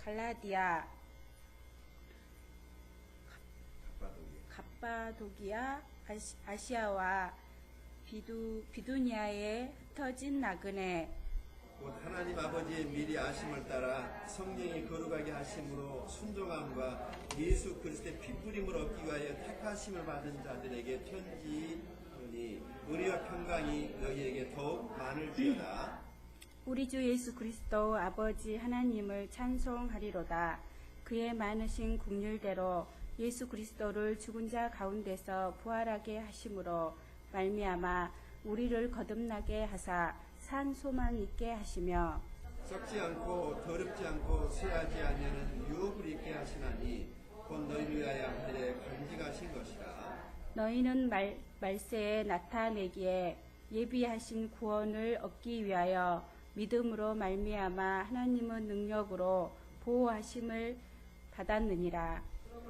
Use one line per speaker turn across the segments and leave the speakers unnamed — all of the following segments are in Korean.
갈라디아, 갑바도기아, 아시아와 비두니아에 흩어진 나그네
곧 하나님 아버지의 미리 아심을 따라 성령이 거룩하게 하심으로 순종함과 예수 그리스도의 피뿌림을 얻기 위하여 택하심을 받은 자들에게 편지하니 은혜와 평강이 너희에게 더욱 많을지어다.
우리 주 예수 그리스도 아버지 하나님을 찬송하리로다. 그의 많으신 긍휼대로 예수 그리스도를 죽은 자 가운데서 부활하게 하심으로 말미암아 우리를 거듭나게 하사 산 소망 있게 하시며
썩지 않고 더럽지 않고 쇠하지 아니하는 유업을 있게 하시나니 곧 너희를 위하여 하늘에 간직하신 것이라.
너희는 말세에 나타내기에 예비하신 구원을 얻기 위하여 믿음으로 말미암아 하나님의 능력으로 보호하심을 받았느니라.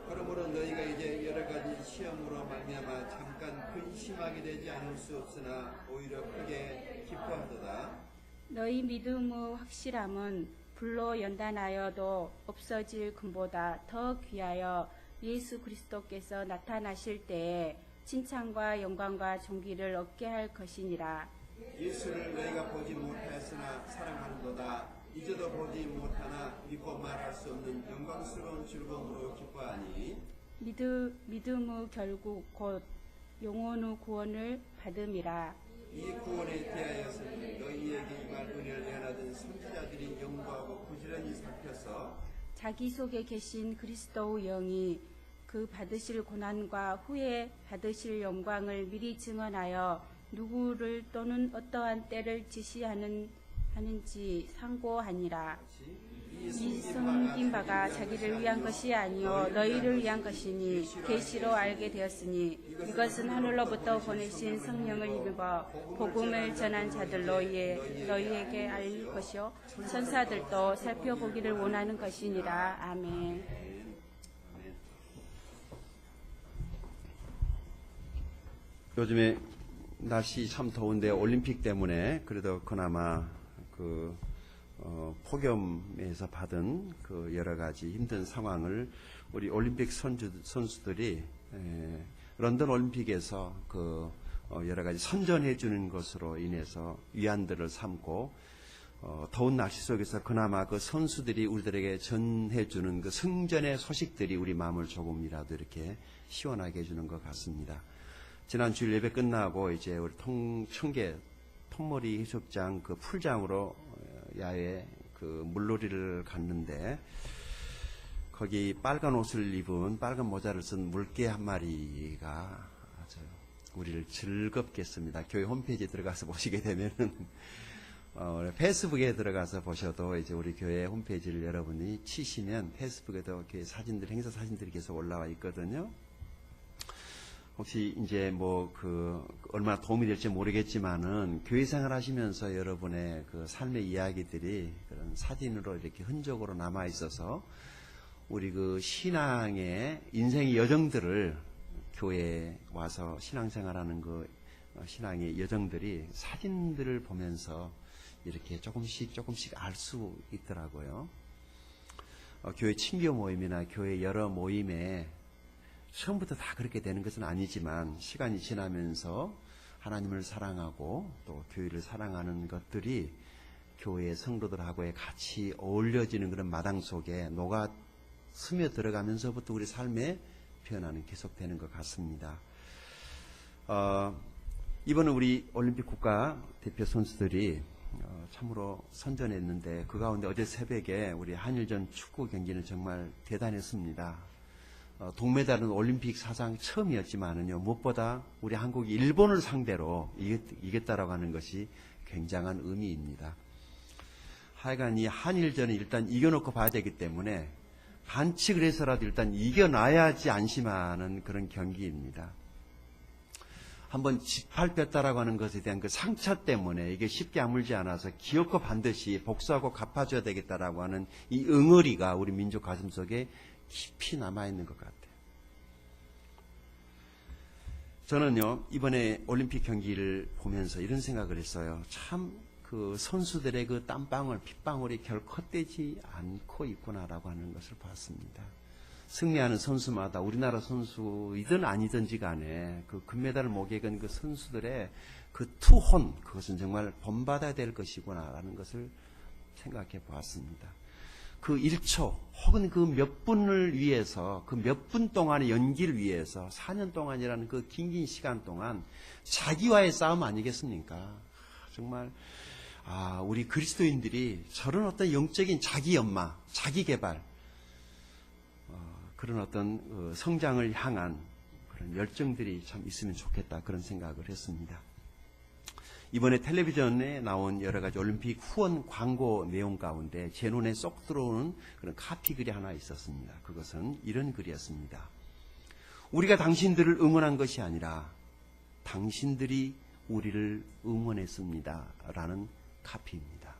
그러므로 너희가 이제 여러 가지 시험으로 말미암아 잠깐 근심하게 되지 않을 수 없으나 오히려 크게 기뻐하도다.
너희 믿음의 확실함은 불로 연단하여도 없어질 금보다 더 귀하여 예수 그리스도께서 나타나실 때에 칭찬과 영광과 존귀를 얻게 할 것이니라.
예수를 너희가 보지 못하였으나 사랑하는도다. 이제도 보지 못하나 믿고 말할 수 없는 영광스러운 즐거움으로 기뻐하니
믿음의 결국 곧 영혼의 구원을 받음이라.
이 구원에 대하여서는 너희에게 임할 은혜를 연하던 선지자들이 연구하고 부지런히 살펴서
자기 속에 계신 그리스도의 영이 그 받으실 고난과 후에 받으실 영광을 미리 증언하여 누구를 또는 어떠한 때를 지시하는지 상고하니라. 이 숨긴 바가 자기를 위한 것이 아니요 너희를 위한 것이니 계시로 알게 되었으니 이것은 하늘로부터 보내신 성령을 입어 복음을 전한 자들로 너희에게 알 것이요 천사들도 살펴보기를 원하는 것이니라. 아멘.
요즘에 날씨 참 더운데 올림픽 때문에 그래도 그나마 폭염에서 받은 그 여러 가지 힘든 상황을 우리 올림픽 선수들이 런던 올림픽에서 여러 가지 선전해 주는 것으로 인해서 위안들을 삼고 더운 날씨 속에서 그나마 그 선수들이 우리들에게 전해 주는 그 승전의 소식들이 우리 마음을 조금이라도 이렇게 시원하게 해주는 것 같습니다. 지난 주일 예배 끝나고 이제 우리 청계 톱머리 해수욕장 그 풀장으로 야외 그 물놀이를 갔는데 거기 빨간 옷을 입은 빨간 모자를 쓴 물개 한 마리가 아주 우리를 즐겁게 했습니다. 교회 홈페이지에 들어가서 보시게 되면은 페이스북에 들어가서 보셔도 이제 우리 교회 홈페이지를 여러분이 치시면 페이스북에도 교회 사진들 행사 사진들이 계속 올라와 있거든요. 혹시 이제 얼마나 도움이 될지 모르겠지만은 교회 생활 하시면서 여러분의 그 삶의 이야기들이 그런 사진으로 이렇게 흔적으로 남아 있어서 우리 그 신앙의 인생의 여정들을 교회에 와서 신앙생활하는 그 신앙의 여정들이 사진들을 보면서 이렇게 조금씩 알 수 있더라고요. 교회 친교 모임이나 교회 여러 모임에 처음부터 다 그렇게 되는 것은 아니지만 시간이 지나면서 하나님을 사랑하고 또 교회를 사랑하는 것들이 교회 성도들하고의 같이 어울려지는 그런 마당 속에 녹아 스며 들어가면서부터 우리 삶의 변화는 계속되는 것 같습니다. 이번에 우리 올림픽 국가 대표 선수들이 참으로 선전했는데 그 가운데 어제 새벽에 우리 한일전 축구 경기는 정말 대단했습니다. 동메달은 올림픽 사상 처음이었지만은요, 무엇보다 우리 한국이 일본을 상대로 이겼다라고 하는 것이 굉장한 의미입니다. 하여간 이 한일전은 일단 이겨놓고 봐야 되기 때문에 반칙을 해서라도 일단 이겨놔야지 안심하는 그런 경기입니다. 한번 짓밟혔다라고 하는 것에 대한 그 상처 때문에 이게 쉽게 아물지 않아서 기어코 반드시 복수하고 갚아줘야 되겠다라고 하는 이 응어리가 우리 민족 가슴 속에 깊이 남아있는 것 같아요. 저는요, 이번에 올림픽 경기를 보면서 이런 생각을 했어요. 참, 그 선수들의 그 땀방울, 핏방울이 결코 헛되지 않고 있구나라고 하는 것을 봤습니다. 승리하는 선수마다 우리나라 선수이든 아니든지 간에 그 금메달을 목에 건 그 선수들의 그 투혼, 그것은 정말 본받아야 될 것이구나라는 것을 생각해 보았습니다. 그 1초 혹은 그 몇 분을 위해서, 그 몇 분 동안의 연기를 위해서 4년 동안이라는 그 긴 시간 동안 자기와의 싸움 아니겠습니까? 정말 우리 그리스도인들이 저런 어떤 영적인 자기 연마, 자기 개발, 그런 어떤 성장을 향한 그런 열정들이 참 있으면 좋겠다, 그런 생각을 했습니다. 이번에 텔레비전에 나온 여러 가지 올림픽 후원 광고 내용 가운데 제 눈에 쏙 들어오는 그런 카피 글이 하나 있었습니다. 그것은 이런 글이었습니다. 우리가 당신들을 응원한 것이 아니라 당신들이 우리를 응원했습니다. 라는 카피입니다.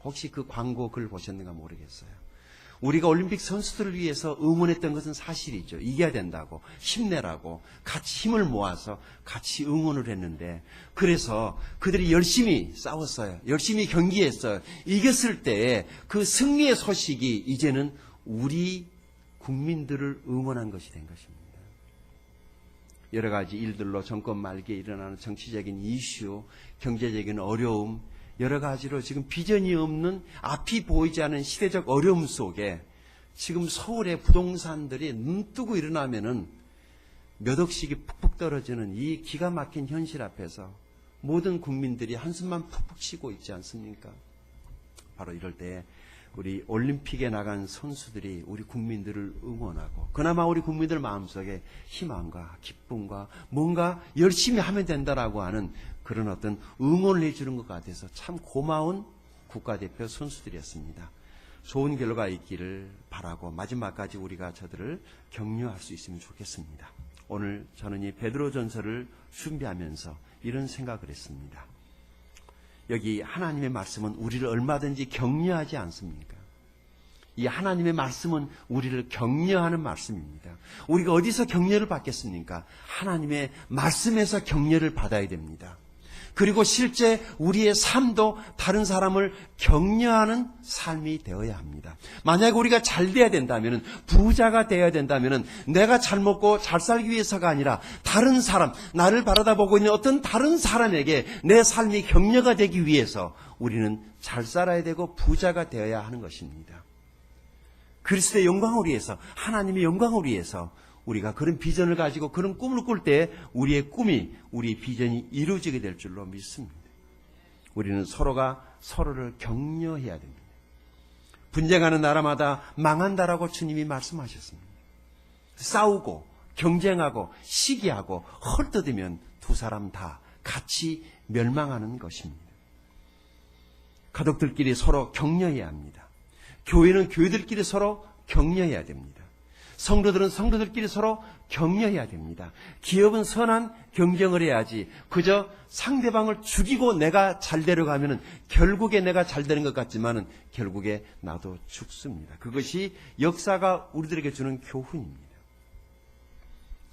혹시 그 광고 글 보셨는가 모르겠어요. 우리가 올림픽 선수들을 위해서 응원했던 것은 사실이죠. 이겨야 된다고, 힘내라고, 같이 힘을 모아서 같이 응원을 했는데, 그래서 그들이 열심히 싸웠어요. 열심히 경기했어요. 이겼을 때에 그 승리의 소식이 이제는 우리 국민들을 응원한 것이 된 것입니다. 여러 가지 일들로 정권 말기에 일어나는 정치적인 이슈, 경제적인 어려움, 여러 가지로 지금 비전이 없는, 앞이 보이지 않는 시대적 어려움 속에 지금 서울의 부동산들이 눈 뜨고 일어나면은 몇 억씩이 푹푹 떨어지는 이 기가 막힌 현실 앞에서 모든 국민들이 한숨만 푹푹 쉬고 있지 않습니까? 바로 이럴 때 우리 올림픽에 나간 선수들이 우리 국민들을 응원하고, 그나마 우리 국민들 마음속에 희망과 기쁨과 뭔가 열심히 하면 된다라고 하는 그런 어떤 응원을 해주는 것 같아서 참 고마운 국가대표 선수들이었습니다. 좋은 결과 있기를 바라고 마지막까지 우리가 저들을 격려할 수 있으면 좋겠습니다. 오늘 저는 이 베드로전서를 준비하면서 이런 생각을 했습니다. 여기 하나님의 말씀은 우리를 얼마든지 격려하지 않습니까? 이 하나님의 말씀은 우리를 격려하는 말씀입니다. 우리가 어디서 격려를 받겠습니까? 하나님의 말씀에서 격려를 받아야 됩니다. 그리고 실제 우리의 삶도 다른 사람을 격려하는 삶이 되어야 합니다. 만약에 우리가 잘 돼야 된다면, 부자가 되어야 된다면 내가 잘 먹고 잘 살기 위해서가 아니라 다른 사람, 나를 바라다보고 있는 어떤 다른 사람에게 내 삶이 격려가 되기 위해서 우리는 잘 살아야 되고 부자가 되어야 하는 것입니다. 그리스도의 영광을 위해서, 하나님의 영광을 위해서 우리가 그런 비전을 가지고 그런 꿈을 꿀 때 우리의 꿈이, 우리의 비전이 이루어지게 될 줄로 믿습니다. 우리는 서로가 서로를 격려해야 됩니다. 분쟁하는 나라마다 망한다라고 주님이 말씀하셨습니다. 싸우고 경쟁하고 시기하고 헐뜯으면 두 사람 다 같이 멸망하는 것입니다. 가족들끼리 서로 격려해야 합니다. 교회는 교회들끼리 서로 격려해야 됩니다. 성도들은 성도들끼리 서로 격려해야 됩니다. 기업은 선한 경쟁을 해야지 그저 상대방을 죽이고 내가 잘 되려가면은 결국에 내가 잘 되는 것 같지만은 결국에 나도 죽습니다. 그것이 역사가 우리들에게 주는 교훈입니다.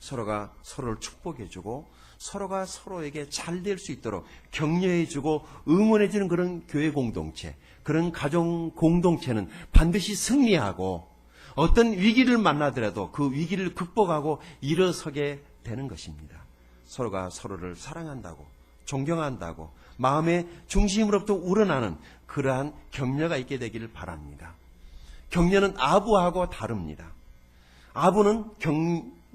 서로가 서로를 축복해주고 서로가 서로에게 잘 될 수 있도록 격려해주고 응원해주는 그런 교회 공동체, 그런 가정 공동체는 반드시 승리하고 어떤 위기를 만나더라도 그 위기를 극복하고 일어서게 되는 것입니다. 서로가 서로를 사랑한다고, 존경한다고 마음의 중심으로부터 우러나는 그러한 격려가 있게 되기를 바랍니다. 격려는 아부하고 다릅니다. 아부는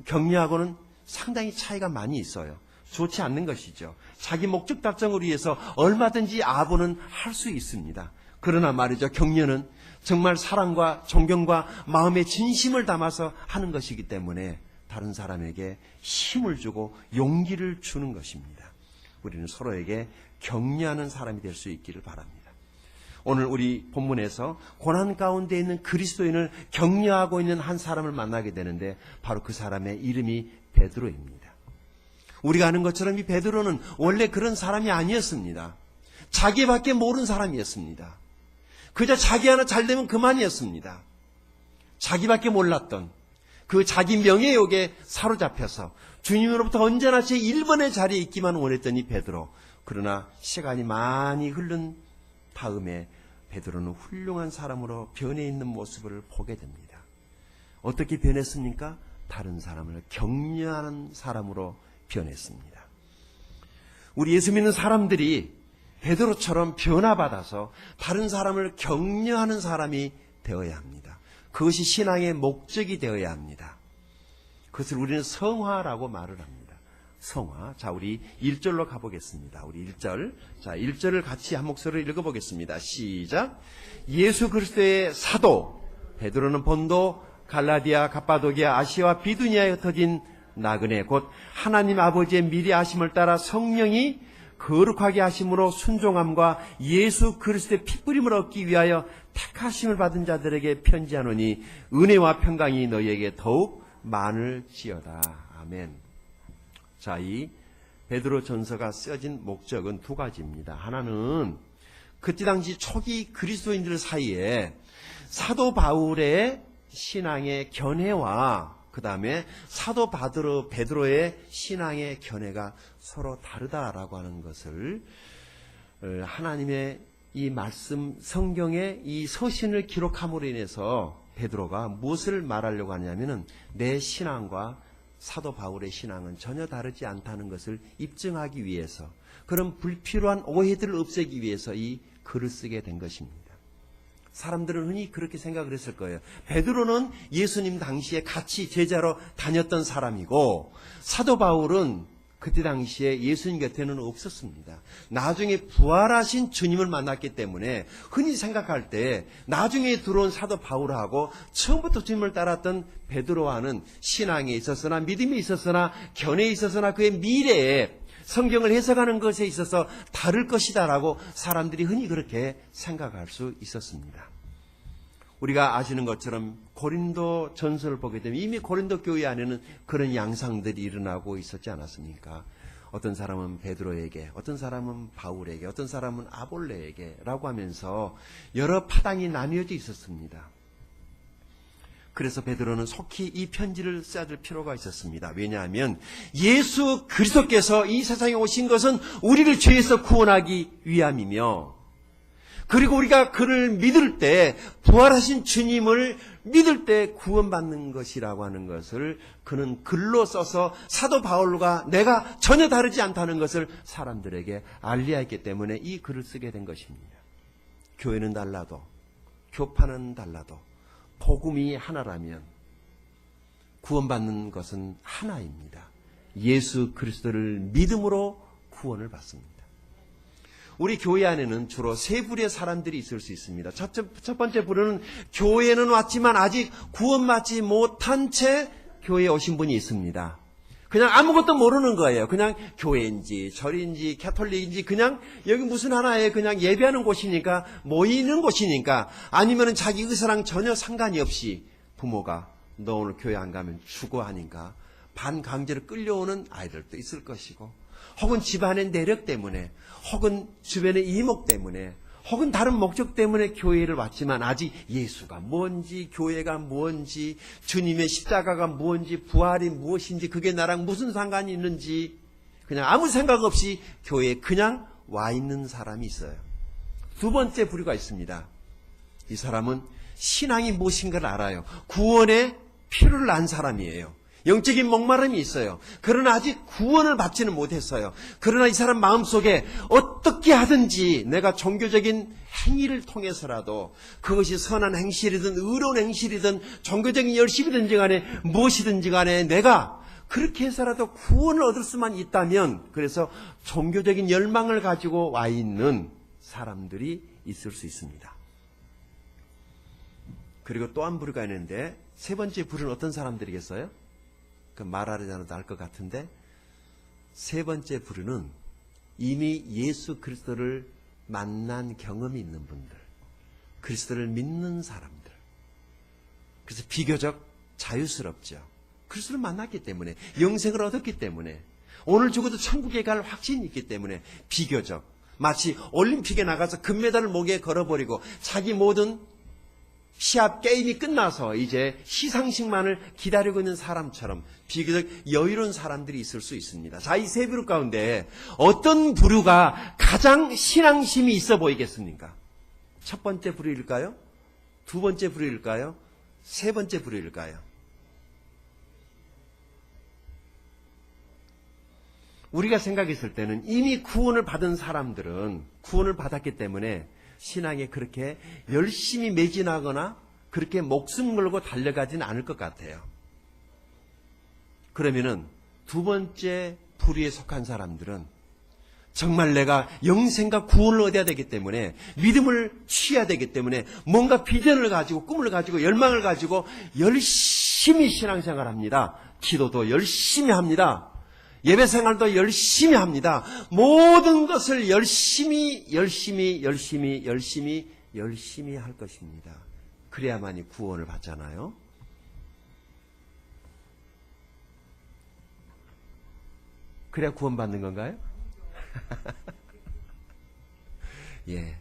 격려하고는 상당히 차이가 많이 있어요. 좋지 않는 것이죠. 자기 목적 달성을 위해서 얼마든지 아부는 할 수 있습니다. 그러나 말이죠, 격려는 정말 사랑과 존경과 마음의 진심을 담아서 하는 것이기 때문에 다른 사람에게 힘을 주고 용기를 주는 것입니다. 우리는 서로에게 격려하는 사람이 될 수 있기를 바랍니다. 오늘 우리 본문에서 고난 가운데 있는 그리스도인을 격려하고 있는 한 사람을 만나게 되는데 바로 그 사람의 이름이 베드로입니다. 우리가 아는 것처럼 이 베드로는 원래 그런 사람이 아니었습니다. 자기밖에 모르는 사람이었습니다. 그저 자기 하나 잘 되면 그만이었습니다. 자기밖에 몰랐던 그 자기 명예욕에 사로잡혀서 주님으로부터 언제나 제 1번의 자리에 있기만 원했던 이 베드로, 그러나 시간이 많이 흐른 다음에 베드로는 훌륭한 사람으로 변해 있는 모습을 보게 됩니다. 어떻게 변했습니까? 다른 사람을 격려하는 사람으로 변했습니다. 우리 예수 믿는 사람들이 베드로처럼 변화받아서 다른 사람을 격려하는 사람이 되어야 합니다. 그것이 신앙의 목적이 되어야 합니다. 그것을 우리는 성화라고 말을 합니다. 성화. 자, 우리 1절로 가보겠습니다. 우리 1절. 자, 1절을 같이 한 목소리로 읽어보겠습니다. 시작. 예수 그리스도의 사도 베드로는 본도, 갈라디아, 갑바도기아, 아시아와 비두니아에 흩어진 나그네 곧 하나님 아버지의 미리 아심을 따라 성령이 거룩하게 하심으로 순종함과 예수 그리스도의 피뿌림을 얻기 위하여 택하심을 받은 자들에게 편지하노니 은혜와 평강이 너희에게 더욱 많을지어다. 아멘. 자, 이 베드로 전서가 쓰여진 목적은 두 가지입니다. 하나는 그때 당시 초기 그리스도인들 사이에 사도 바울의 신앙의 견해와 그 다음에 사도 베드로의 신앙의 견해가 서로 다르다라고 하는 것을 하나님의 이 말씀 성경의 이 서신을 기록함으로 인해서 베드로가 무엇을 말하려고 하냐면은 내 신앙과 사도 바울의 신앙은 전혀 다르지 않다는 것을 입증하기 위해서 그런 불필요한 오해들을 없애기 위해서 이 글을 쓰게 된 것입니다. 사람들은 흔히 그렇게 생각을 했을 거예요. 베드로는 예수님 당시에 같이 제자로 다녔던 사람이고 사도 바울은 그때 당시에 예수님 곁에는 없었습니다. 나중에 부활하신 주님을 만났기 때문에 흔히 생각할 때 나중에 들어온 사도 바울하고 처음부터 주님을 따랐던 베드로와는 신앙에 있었으나 믿음에 있었으나 견해에 있었으나 그의 미래에 성경을 해석하는 것에 있어서 다를 것이다라고 사람들이 흔히 그렇게 생각할 수 있었습니다. 우리가 아시는 것처럼 고린도 전서를 보게 되면 이미 고린도 교회 안에는 그런 양상들이 일어나고 있었지 않았습니까? 어떤 사람은 베드로에게, 어떤 사람은 바울에게, 어떤 사람은 아볼레에게 라고 하면서 여러 파당이 나뉘어져 있었습니다. 그래서 베드로는 속히 이 편지를 써야 될 필요가 있었습니다. 왜냐하면 예수 그리스도께서 이 세상에 오신 것은 우리를 죄에서 구원하기 위함이며 그리고 우리가 그를 믿을 때 부활하신 주님을 믿을 때 구원받는 것이라고 하는 것을 그는 글로 써서 사도 바울과 내가 전혀 다르지 않다는 것을 사람들에게 알려야 했기 때문에 이 글을 쓰게 된 것입니다. 교회는 달라도 교파는 달라도 복음이 하나라면 구원받는 것은 하나입니다. 예수 그리스도를 믿음으로 구원을 받습니다. 우리 교회 안에는 주로 세 부류의 사람들이 있을 수 있습니다. 첫 번째 부류는 교회는 왔지만 아직 구원받지 못한 채 교회에 오신 분이 있습니다. 그냥 아무것도 모르는 거예요. 그냥 교회인지 절인지 캐톨릭인지 그냥 여기 무슨 하나에 그냥 예배하는 곳이니까 모이는 곳이니까 아니면은 자기 의사랑 전혀 상관이 없이 부모가 너 오늘 교회 안 가면 죽어 하니까 반강제로 끌려오는 아이들도 있을 것이고 혹은 집안의 내력 때문에 혹은 주변의 이목 때문에 혹은 다른 목적 때문에 교회를 왔지만 아직 예수가 뭔지 교회가 뭔지 주님의 십자가가 뭔지 부활이 무엇인지 그게 나랑 무슨 상관이 있는지 그냥 아무 생각 없이 교회에 그냥 와 있는 사람이 있어요. 두 번째 부류가 있습니다. 이 사람은 신앙이 무엇인가를 알아요. 구원의 필요를 안 사람이에요. 영적인 목마름이 있어요. 그러나 아직 구원을 받지는 못했어요. 그러나 이 사람 마음속에 어떻게 하든지 내가 종교적인 행위를 통해서라도 그것이 선한 행실이든 의로운 행실이든 종교적인 열심이든지 간에 무엇이든지 간에 내가 그렇게 해서라도 구원을 얻을 수만 있다면 그래서 종교적인 열망을 가지고 와 있는 사람들이 있을 수 있습니다. 그리고 또 한 부류가 있는데 세 번째 부류는 어떤 사람들이겠어요? 그 말하지 않아도 알 것 같은데 세 번째 부류는 이미 예수 그리스도를 만난 경험이 있는 분들, 그리스도를 믿는 사람들. 그래서 비교적 자유스럽죠. 그리스도를 만났기 때문에, 영생을 얻었기 때문에, 오늘 죽어도 천국에 갈 확신이 있기 때문에 비교적 마치 올림픽에 나가서 금메달을 목에 걸어버리고 자기 모든 시합 게임이 끝나서 이제 시상식만을 기다리고 있는 사람처럼 비교적 여유로운 사람들이 있을 수 있습니다. 자, 이 세 부류 가운데 어떤 부류가 가장 신앙심이 있어 보이겠습니까? 첫 번째 부류일까요? 두 번째 부류일까요? 세 번째 부류일까요? 우리가 생각했을 때는 이미 구원을 받은 사람들은 구원을 받았기 때문에 신앙에 그렇게 열심히 매진하거나 그렇게 목숨 걸고 달려가진 않을 것 같아요. 그러면은 두 번째 부류에 속한 사람들은 정말 내가 영생과 구원을 얻어야 되기 때문에 믿음을 취해야 되기 때문에 뭔가 비전을 가지고 꿈을 가지고 열망을 가지고 열심히 신앙생활합니다. 기도도 열심히 합니다. 예배생활도 열심히 합니다. 모든 것을 열심히 할 것입니다. 그래야만이 구원을 받잖아요. 그래야 구원받는 건가요? 예.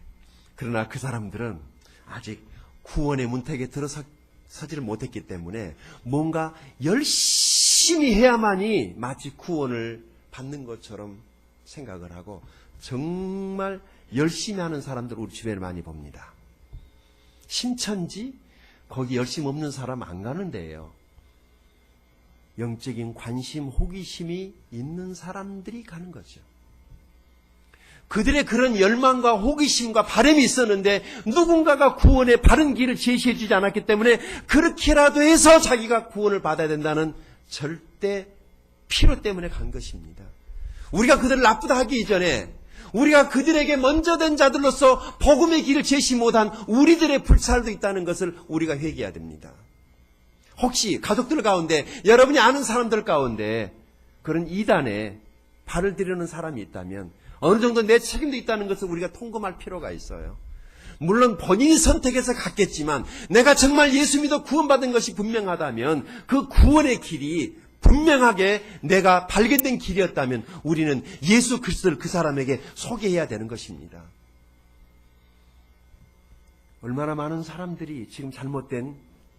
그러나 그 사람들은 아직 구원의 문턱에 들어서지를 못했기 때문에 뭔가 열심히 해야만이 마치 구원을 받는 것처럼 생각을 하고 정말 열심히 하는 사람들 우리 주변에 많이 봅니다. 신천지 거기 열심 없는 사람 안 가는 데예요. 영적인 관심, 호기심이 있는 사람들이 가는 거죠. 그들의 그런 열망과 호기심과 바람이 있었는데 누군가가 구원의 바른 길을 제시해 주지 않았기 때문에 그렇게라도 해서 자기가 구원을 받아야 된다는 절대 필요 때문에 간 것입니다. 우리가 그들을 나쁘다 하기 이전에 우리가 그들에게 먼저 된 자들로서 복음의 길을 제시 못한 우리들의 불찰도 있다는 것을 우리가 회개해야 됩니다. 혹시 가족들 가운데 여러분이 아는 사람들 가운데 그런 이단에 발을 들이는 사람이 있다면 어느 정도 내 책임도 있다는 것을 우리가 통금할 필요가 있어요. 물론 본인이 선택해서 갔겠지만 내가 정말 예수 믿어 구원받은 것이 분명하다면 그 구원의 길이 분명하게 내가 발견된 길이었다면 우리는 예수 그리스도를 그 사람에게 소개해야 되는 것입니다. 얼마나 많은 사람들이 지금 잘못된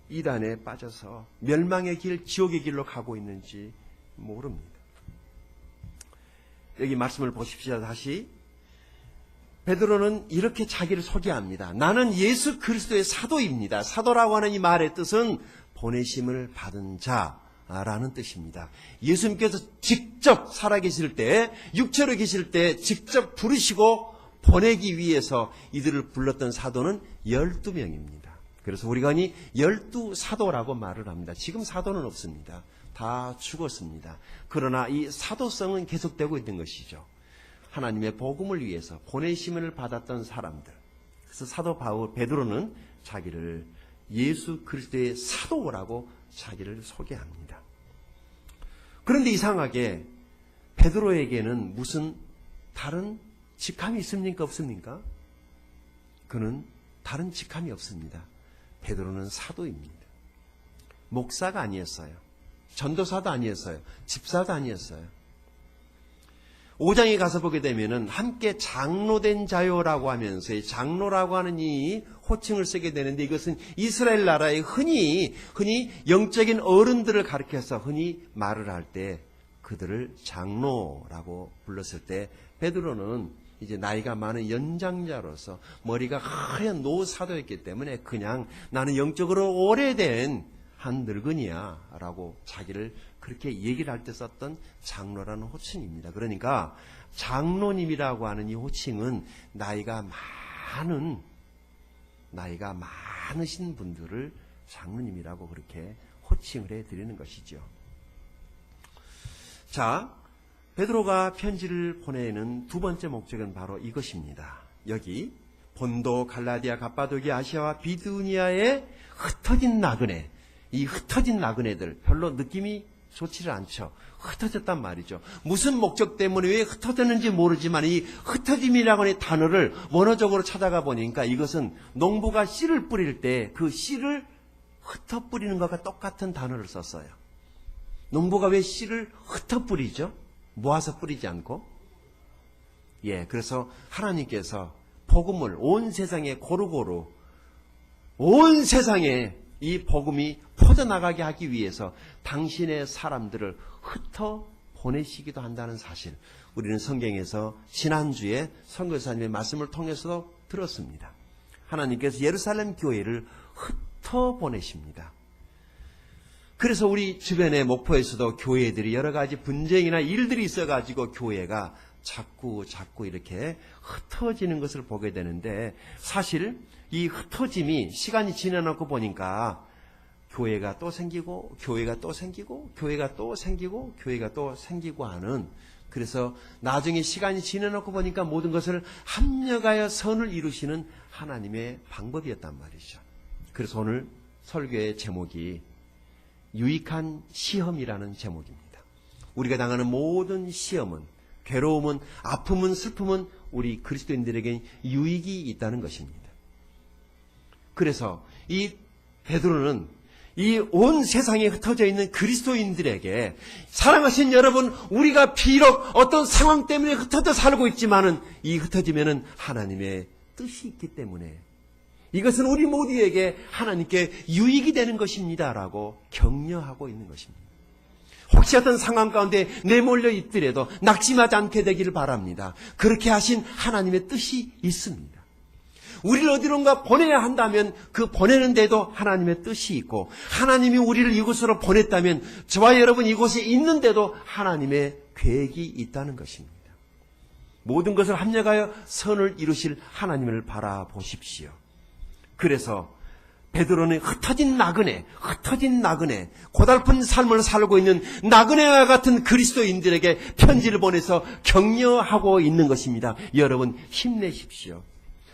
이단에 빠져서 멸망의 길, 지옥의 길로 가고 있는지 모릅니다. 여기 말씀을 보십시오. 다시 베드로는 이렇게 자기를 소개합니다. 나는 예수 그리스도의 사도입니다. 사도라고 하는 이 말의 뜻은 보내심을 받은 자라는 뜻입니다. 예수님께서 직접 살아계실 때, 육체로 계실 때 직접 부르시고 보내기 위해서 이들을 불렀던 사도는 12명입니다. 그래서 우리가 이 12사도라고 말을 합니다. 지금 사도는 없습니다. 다 죽었습니다. 그러나 이 사도성은 계속되고 있는 것이죠. 하나님의 복음을 위해서 보내심을 받았던 사람들. 그래서 사도 바울 베드로는 자기를 예수 그리스도의 사도라고 자기를 소개합니다. 그런데 이상하게 베드로에게는 무슨 다른 직함이 있습니까? 없습니까? 그는 다른 직함이 없습니다. 베드로는 사도입니다. 목사가 아니었어요. 전도사도 아니었어요. 집사도 아니었어요. 5장에 가서 보게 되면은 함께 장로된 자요라고 하면서 이 장로라고 하는 이 호칭을 쓰게 되는데 이것은 이스라엘 나라의 흔히 영적인 어른들을 가리켜서 흔히 말을 할 때 그들을 장로라고 불렀을 때 베드로는 이제 나이가 많은 연장자로서 머리가 하얀 노사도였기 때문에 그냥 나는 영적으로 오래된 한 늙은이야 라고 자기를 그렇게 얘기를 할 때 썼던 장로라는 호칭입니다. 그러니까 장로님이라고 하는 이 호칭은 나이가 많으신 분들을 장로님이라고 그렇게 호칭을 해드리는 것이죠. 자, 베드로가 편지를 보내는 두 번째 목적은 바로 이것입니다. 여기 본도, 갈라디아, 갑바도기아, 아시아와 비두니아의 흩어진 나그네, 이 흩어진 나그네들 별로 느낌이 좋지를 않죠. 흩어졌단 말이죠. 무슨 목적 때문에 왜 흩어졌는지 모르지만 이 흩어짐이라고 하는 단어를 원어적으로 찾아가 보니까 이것은 농부가 씨를 뿌릴 때 그 씨를 흩어 뿌리는 것과 똑같은 단어를 썼어요. 농부가 왜 씨를 흩어 뿌리죠? 모아서 뿌리지 않고. 그래서 하나님께서 복음을 온 세상에 고루고루 온 세상에 이 복음이 퍼져나가게 하기 위해서 당신의 사람들을 흩어 보내시기도 한다는 사실, 우리는 성경에서 지난주에 선교사님의 말씀을 통해서 들었습니다. 하나님께서 예루살렘 교회를 흩어 보내십니다. 그래서 우리 주변의 목포에서도 교회들이 여러 가지 분쟁이나 일들이 있어가지고 교회가 자꾸 이렇게 흩어지는 것을 보게 되는데, 사실 이 흩어짐이 시간이 지나놓고 보니까 교회가 또 생기고 교회가 또 생기고 교회가 또 생기고 교회가 또 생기고 하는, 그래서 나중에 시간이 지나놓고 보니까 모든 것을 합력하여 선을 이루시는 하나님의 방법이었단 말이죠. 그래서 오늘 설교의 제목이 유익한 시험이라는 제목입니다. 우리가 당하는 모든 시험은, 괴로움은, 아픔은, 슬픔은 우리 그리스도인들에게 유익이 있다는 것입니다. 그래서 이 베드로는 이 온 세상에 흩어져 있는 그리스도인들에게, 사랑하신 여러분, 우리가 비록 어떤 상황 때문에 흩어져 살고 있지만은 이 흩어지면은 하나님의 뜻이 있기 때문에 이것은 우리 모두에게 하나님께 유익이 되는 것입니다라고 격려하고 있는 것입니다. 혹시 어떤 상황 가운데 내몰려 있더라도 낙심하지 않게 되기를 바랍니다. 그렇게 하신 하나님의 뜻이 있습니다. 우리를 어디론가 보내야 한다면 그 보내는 데도 하나님의 뜻이 있고, 하나님이 우리를 이곳으로 보냈다면 저와 여러분 이곳에 있는데도 하나님의 계획이 있다는 것입니다. 모든 것을 합력하여 선을 이루실 하나님을 바라보십시오. 그래서 베드로는 흩어진 나그네, 고달픈 삶을 살고 있는 나그네와 같은 그리스도인들에게 편지를 보내서 격려하고 있는 것입니다. 여러분 힘내십시오.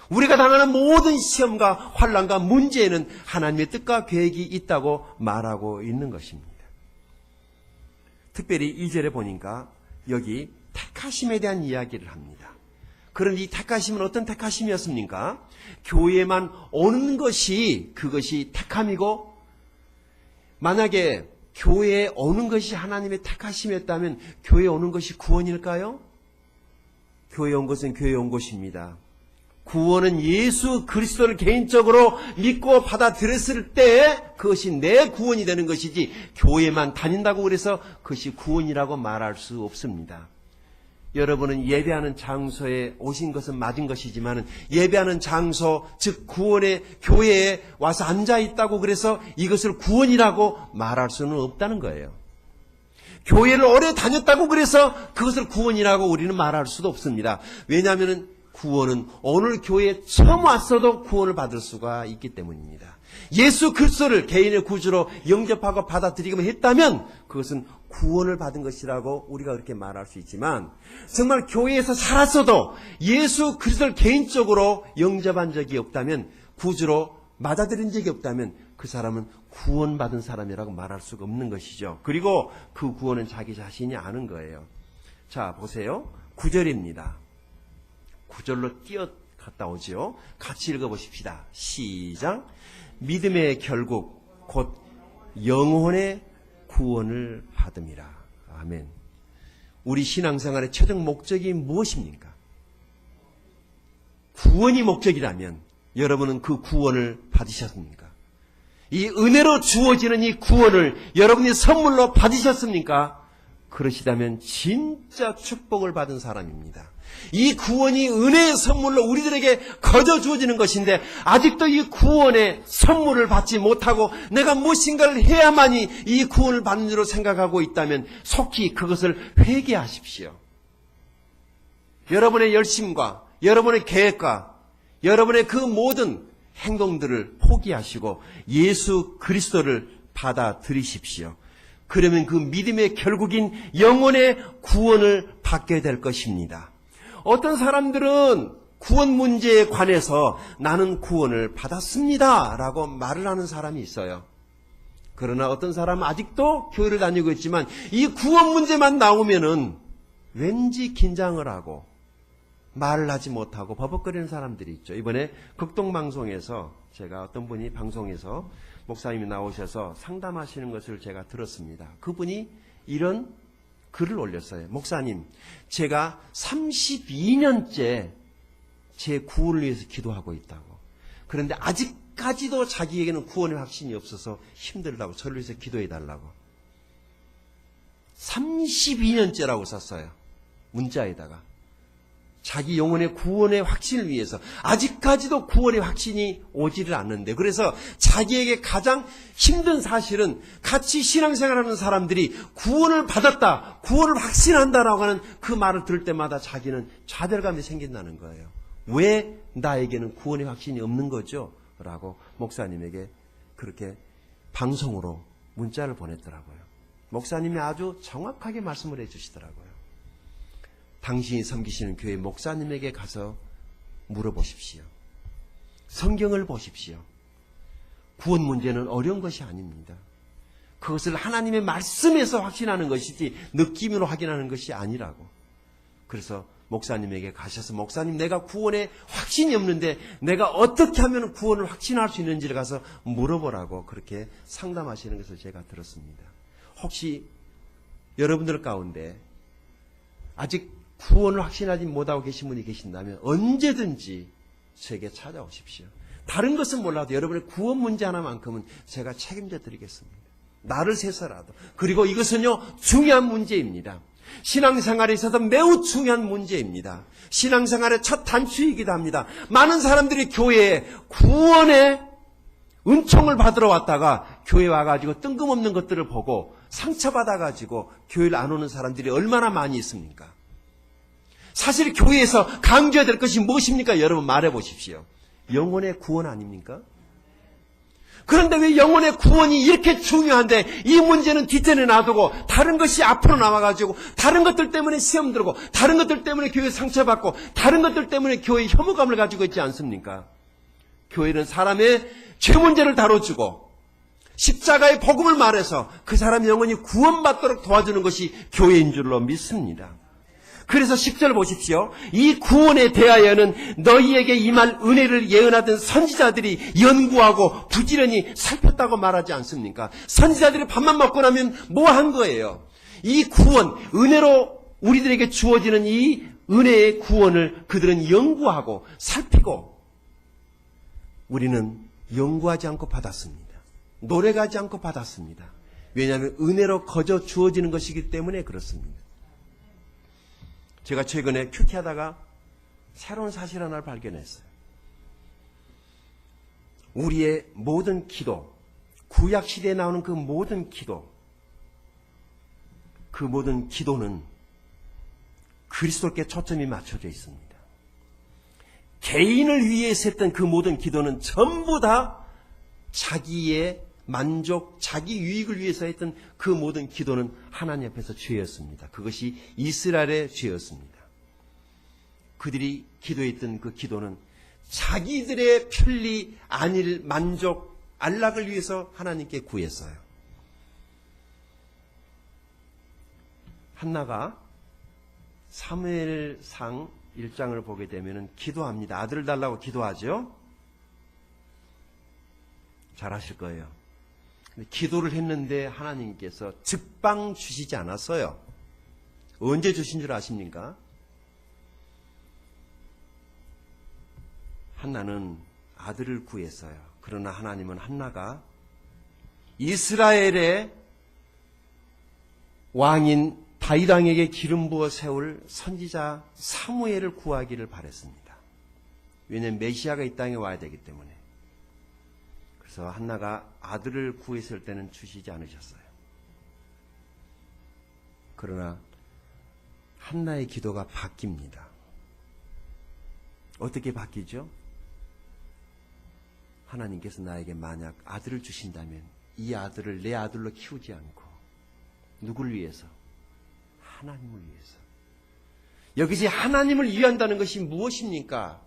우리가 당하는 모든 시험과 환난과 문제에는 하나님의 뜻과 계획이 있다고 말하고 있는 것입니다. 특별히 2절에 보니까 여기 택하심에 대한 이야기를 합니다. 그런데 이 택하심은 어떤 택하심이었습니까? 교회에만 오는 것이 그것이 택함이고, 만약에 교회에 오는 것이 하나님의 택하심이었다면 교회에 오는 것이 구원일까요? 교회에 온 것은 교회에 온 것입니다. 구원은 예수 그리스도를 개인적으로 믿고 받아들였을 때 그것이 내 구원이 되는 것이지, 교회만 다닌다고 그래서 그것이 구원이라고 말할 수 없습니다. 여러분은 예배하는 장소에 오신 것은 맞은 것이지만, 예배하는 장소, 즉 구원의 교회에 와서 앉아있다고 그래서 이것을 구원이라고 말할 수는 없다는 거예요. 교회를 오래 다녔다고 그래서 그것을 구원이라고 우리는 말할 수도 없습니다. 왜냐하면 구원은 오늘 교회에 처음 왔어도 구원을 받을 수가 있기 때문입니다. 예수 그리스도를 개인의 구주로 영접하고 받아들이기만 했다면 그것은 구원을 받은 것이라고 우리가 그렇게 말할 수 있지만, 정말 교회에서 살았어도 예수 그리스도를 개인적으로 영접한 적이 없다면, 구주로 맞아들인 적이 없다면 그 사람은 구원받은 사람이라고 말할 수가 없는 것이죠. 그리고 그 구원은 자기 자신이 아는 거예요. 자, 보세요. 9절입니다. 9절로 뛰어갔다 오죠. 같이 읽어보십시다. 시작. 믿음의 결국 곧 영혼의 구원을 받음이라. 아멘. 우리 신앙생활의 최종 목적이 무엇입니까? 구원이 목적이라면 여러분은 그 구원을 받으셨습니까? 이 은혜로 주어지는 이 구원을 여러분이 선물로 받으셨습니까? 그러시다면 진짜 축복을 받은 사람입니다. 이 구원이 은혜의 선물로 우리들에게 거저 주어지는 것인데, 아직도 이 구원의 선물을 받지 못하고 내가 무엇인가를 해야만이 이 구원을 받는 줄로 생각하고 있다면 속히 그것을 회개하십시오. 여러분의 열심과 여러분의 계획과 여러분의 그 모든 행동들을 포기하시고 예수 그리스도를 받아들이십시오. 그러면 그 믿음의 결국인 영혼의 구원을 받게 될 것입니다. 어떤 사람들은 구원 문제에 관해서 나는 구원을 받았습니다 라고 말을 하는 사람이 있어요. 그러나 어떤 사람은 아직도 교회를 다니고 있지만 이 구원 문제만 나오면은 왠지 긴장을 하고 말을 하지 못하고 버벅거리는 사람들이 있죠. 이번에 극동방송에서 제가 어떤 분이 방송에서 목사님이 나오셔서 상담하시는 것을 제가 들었습니다. 그분이 이런 글을 올렸어요. 목사님, 제가 32년째 제 구원을 위해서 기도하고 있다고. 그런데 아직도 아직까지도 자기에게는 구원의 확신이 없어서 힘들다고 저를 위해서 기도해 달라고. 32년째라고 썼어요. 문자에다가. 자기 영혼의 구원의 확신을 위해서. 아직까지도 구원의 확신이 오지를 않는데, 그래서 자기에게 가장 힘든 사실은 같이 신앙생활하는 사람들이 구원을 받았다, 구원을 확신한다라고 하는 그 말을 들을 때마다 자기는 좌절감이 생긴다는 거예요. 왜 나에게는 구원의 확신이 없는 거죠? 라고 목사님에게 그렇게 방송으로 문자를 보냈더라고요. 목사님이 아주 정확하게 말씀을 해주시더라고요. 당신이 섬기시는 교회 목사님에게 가서 물어보십시오. 성경을 보십시오. 구원 문제는 어려운 것이 아닙니다. 그것을 하나님의 말씀에서 확신하는 것이지 느낌으로 확인하는 것이 아니라고. 그래서 목사님에게 가셔서 목사님, 내가 구원에 확신이 없는데 내가 어떻게 하면 구원을 확신할 수 있는지를 가서 물어보라고 그렇게 상담하시는 것을 제가 들었습니다. 혹시 여러분들 가운데 아직 구원을 확신하지 못하고 계신 분이 계신다면 언제든지 제게 찾아오십시오. 다른 것은 몰라도 여러분의 구원 문제 하나만큼은 제가 책임져 드리겠습니다. 나를 세서라도. 그리고 이것은요, 중요한 문제입니다. 신앙생활에 있어서 매우 중요한 문제입니다. 신앙생활의 첫 단추이기도 합니다. 많은 사람들이 교회에 구원의 은총을 받으러 왔다가 교회 와가지고 뜬금없는 것들을 보고 상처받아가지고 교회를 안 오는 사람들이 얼마나 많이 있습니까? 사실 교회에서 강조해야 될 것이 무엇입니까? 여러분 말해 보십시오. 영혼의 구원 아닙니까? 그런데 왜 영혼의 구원이 이렇게 중요한데 이 문제는 뒷전에 놔두고 다른 것이 앞으로 나와가지고 다른 것들 때문에 시험 들고 다른 것들 때문에 교회 상처받고 다른 것들 때문에 교회에 혐오감을 가지고 있지 않습니까? 교회는 사람의 죄 문제를 다뤄주고 십자가의 복음을 말해서 그 사람의 영혼이 구원받도록 도와주는 것이 교회인 줄로 믿습니다. 그래서 10절 보십시오. 이 구원에 대하여는 너희에게 임할 은혜를 예언하던 선지자들이 연구하고 부지런히 살폈다고 말하지 않습니까? 선지자들이 밥만 먹고 나면 뭐 한 거예요? 이 구원, 은혜로 우리들에게 주어지는 이 은혜의 구원을 그들은 연구하고 살피고, 우리는 연구하지 않고 받았습니다. 노력하지 않고 받았습니다. 왜냐하면 은혜로 거저 주어지는 것이기 때문에 그렇습니다. 제가 최근에 큐티하다가 새로운 사실 하나를 발견했어요. 우리의 모든 기도, 구약시대에 나오는 그 모든 기도, 그 모든 기도는 그리스도께 초점이 맞춰져 있습니다. 개인을 위해서 했던 그 모든 기도는 전부 다 자기의 만족, 자기 유익을 위해서 했던 그 모든 기도는 하나님 앞에서 죄였습니다. 그것이 이스라엘의 죄였습니다. 그들이 기도했던 그 기도는 자기들의 편리, 안일, 만족, 안락을 위해서 하나님께 구했어요. 한나가 사무엘상 1장을 보게 되면 기도합니다. 아들을 달라고 기도하죠. 잘하실 거예요. 기도를 했는데 하나님께서 즉방 주시지 않았어요. 언제 주신 줄 아십니까? 한나는 아들을 구했어요. 그러나 하나님은 한나가 이스라엘의 왕인 다윗 왕에게 기름 부어 세울 선지자 사무엘을 구하기를 바랬습니다. 왜냐하면 메시아가 이 땅에 와야 되기 때문에. 그래서 한나가 아들을 구했을 때는 주시지 않으셨어요. 그러나 한나의 기도가 바뀝니다. 어떻게 바뀌죠? 하나님께서 나에게 만약 아들을 주신다면 이 아들을 내 아들로 키우지 않고 누굴 위해서? 하나님을 위해서. 여기서 하나님을 위한다는 것이 무엇입니까?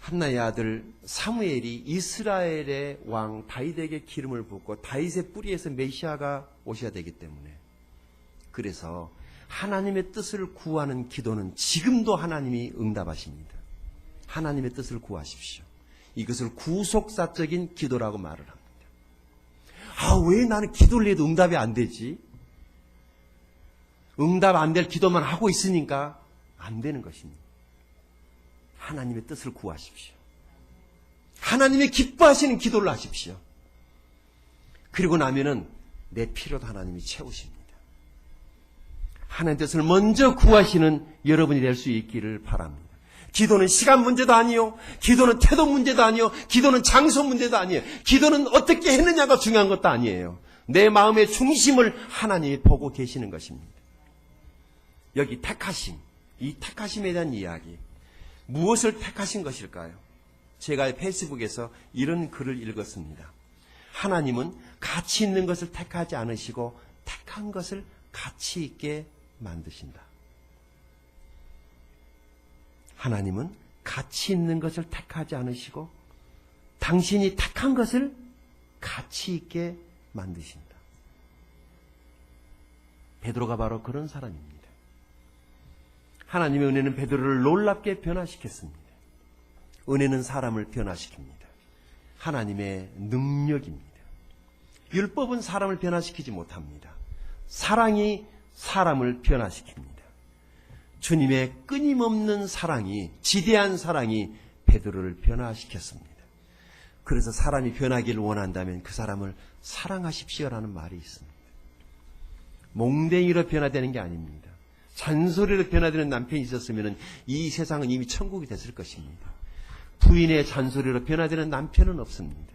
한나의 아들 사무엘이 이스라엘의 왕 다윗에게 기름을 붓고 다윗의 뿌리에서 메시아가 오셔야 되기 때문에, 그래서 하나님의 뜻을 구하는 기도는 지금도 하나님이 응답하십니다. 하나님의 뜻을 구하십시오. 이것을 구속사적인 기도라고 말을 합니다. 왜 나는 기도를 해도 응답이 안 되지? 응답 안 될 기도만 하고 있으니까 안 되는 것입니다. 하나님의 뜻을 구하십시오. 하나님이 기뻐하시는 기도를 하십시오. 그리고 나면은 내 필요도 하나님이 채우십니다. 하나님 뜻을 먼저 구하시는 여러분이 될 수 있기를 바랍니다. 기도는 시간 문제도 아니요, 기도는 태도 문제도 아니요, 기도는 장소 문제도 아니에요. 기도는 어떻게 했느냐가 중요한 것도 아니에요. 내 마음의 중심을 하나님이 보고 계시는 것입니다. 여기 택하심, 이 택하심에 대한 이야기, 무엇을 택하신 것일까요? 제가 페이스북에서 이런 글을 읽었습니다. 하나님은 가치 있는 것을 택하지 않으시고 택한 것을 가치 있게 만드신다. 하나님은 가치 있는 것을 택하지 않으시고 당신이 택한 것을 가치 있게 만드신다. 베드로가 바로 그런 사람입니다. 하나님의 은혜는 베드로를 놀랍게 변화시켰습니다. 은혜는 사람을 변화시킵니다. 하나님의 능력입니다. 율법은 사람을 변화시키지 못합니다. 사랑이 사람을 변화시킵니다. 주님의 끊임없는 사랑이, 지대한 사랑이 베드로를 변화시켰습니다. 그래서 사람이 변하기를 원한다면 그 사람을 사랑하십시오라는 말이 있습니다. 몽댕이로 변화되는 게 아닙니다. 잔소리로 변화되는 남편이 있었으면 이 세상은 이미 천국이 됐을 것입니다. 부인의 잔소리로 변화되는 남편은 없습니다.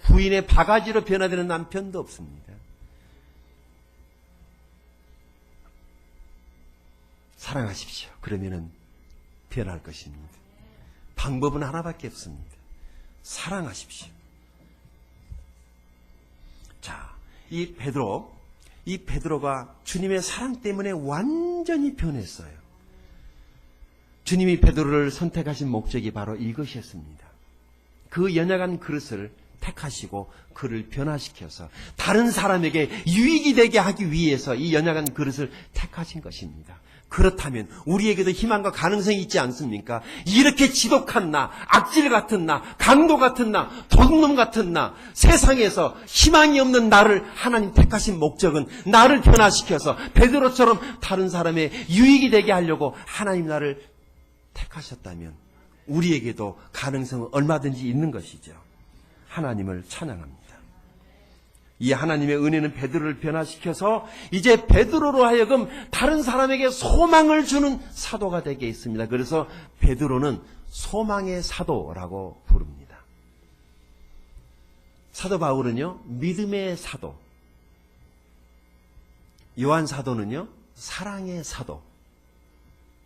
부인의 바가지로 변화되는 남편도 없습니다. 사랑하십시오. 그러면은 변할 것입니다. 방법은 하나밖에 없습니다. 사랑하십시오. 자, 이 베드로가 주님의 사랑 때문에 완전히 변했어요. 주님이 베드로를 선택하신 목적이 바로 이것이었습니다. 그 연약한 그릇을 택하시고 그를 변화시켜서 다른 사람에게 유익이 되게 하기 위해서 이 연약한 그릇을 택하신 것입니다. 그렇다면 우리에게도 희망과 가능성이 있지 않습니까? 이렇게 지독한 나, 악질 같은 나, 강도 같은 나, 도둑놈 같은 나, 세상에서 희망이 없는 나를 하나님 택하신 목적은 나를 변화시켜서 베드로처럼 다른 사람의 유익이 되게 하려고 하나님 나를 택하셨다면 우리에게도 가능성은 얼마든지 있는 것이죠. 하나님을 찬양합니다. 이 하나님의 은혜는 베드로를 변화시켜서 이제 베드로로 하여금 다른 사람에게 소망을 주는 사도가 되게 했습니다. 그래서 베드로는 소망의 사도라고 부릅니다. 사도 바울은요, 믿음의 사도, 요한 사도는요, 사랑의 사도,